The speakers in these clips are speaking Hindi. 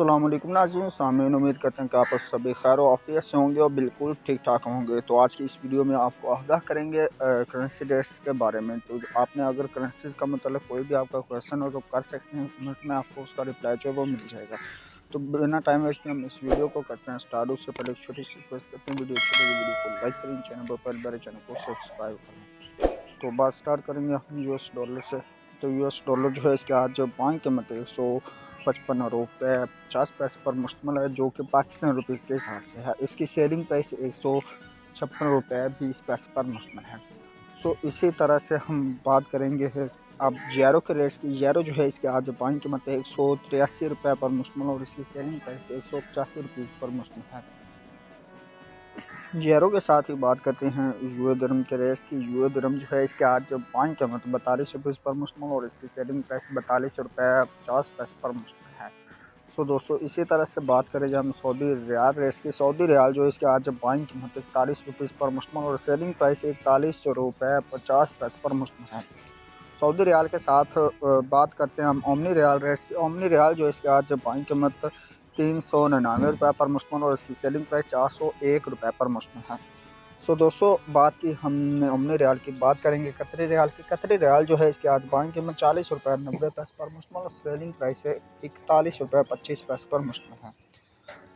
अस्सलाम वालेकुम नाज़रीन सामीन, उम्मीद करते हैं कि आप सभी खैर आफियत से होंगे और बिल्कुल ठीक ठाक होंगे। तो आज की इस वीडियो में आपको आगाह करेंगे करेंसी रेट्स के बारे में। तो आपने अगर करेंसीज का मतलब कोई भी आपका क्वेश्चन हो तो कर सकते हैं, मिनट में आपको उसका रिप्लाई जो है वो मिल जाएगा। तो बिना टाइम वेस्ट किए हम इस वीडियो को करते हैं स्टार्ट। उससे पहले एक छोटी सी रिक्वेस्ट करते हैं, वीडियो अच्छी लगी वीडियो को लाइक करें, चैनल पर पहले मेरे चैनल को सब्सक्राइब करें। तो बात स्टार्ट करेंगे हम US डॉलर से। तो US डॉलर जो है इसके आज जो बैंक कीमत है 155 रुपये 50 पैसे पर मुश्तमिल है, जो कि पाकिस्तान रुपीज़ के हिसाब से है। इसकी सेलिंग प्राइस 156 रुपये 20 पैसे पर मुश्तमिल है। सो इसी तरह से हम बात करेंगे है अब ज़ीरो के रेट्स की। ज़ीरो जो है इसके आज बैंक कीमत है 183 रुपये पर मुश्तमिल और इसकी सेलिंग प्राइस 185 रुपये पर मुश्तमिल है। यूरो के साथ ही बात करते हैं यूए दिरहम के रेट्स की। यूए दिरहम जो है इसके आज बैंक कीमत 42 रुपये पर मुश्तमिल और इसकी सेलिंग प्राइस 42 रुपये 50 पैसे पर मुश्तमिल है। सो दोस्तों इसी तरह से बात करें जब हम सऊदी रियाल रेट्स की। सऊदी रियाल जो है इसके आज बैंक कीमत 41 रुपये पर मुश्तमिल और सेलिंग प्राइस 41 रुपये 50 पैसे पर मुश्तमिल है। सऊदी रियाल के साथ बात करते हैं हम ओमनी रियाल रेट्स की। ओमनी रियाल जो है इसके आज बैंक कीमत 399 रुपये पर मुश्तमिल और इसकी सेलिंग प्राइस 401 रुपये पर मुश्तमिल है। सो दोस्तों बात की हमने ओमनी रियाल की, बात करेंगे कतरी रियाल की। कतरी रियाल जो है इसके आज बैंक कीमत 40 रुपये 90 पैसे पर मुश्तमिल और सेलिंग प्राइस है 41 रुपये 25 पैसे पर मुश्तमिल है।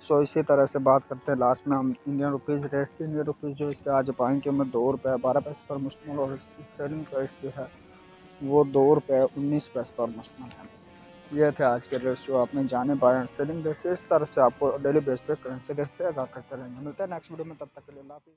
सो इसी तरह से बात करते हैं लास्ट में हम इंडियन रुपीज़ रेट्स की। इंडियन रुपीज़ जो इसके आज बैंक कीमत 2 रुपये 12 पैसे पर मुश्तमिल और इसकी सेलिंग प्राइस जो है वो 2 रुपये 19 पैसे पर मुश्तमिल है। ये थे आज के रेट्स जो आपने जाने बाय एंड सेलिंग रेट्स। इस तरह से आपको डेली बेस पे करेंसी रेट से आगाह करते रहेंगे। मिलते हैं नेक्स्ट वीडियो में, तब तक के लिए अल्लाह हाफ़िज़।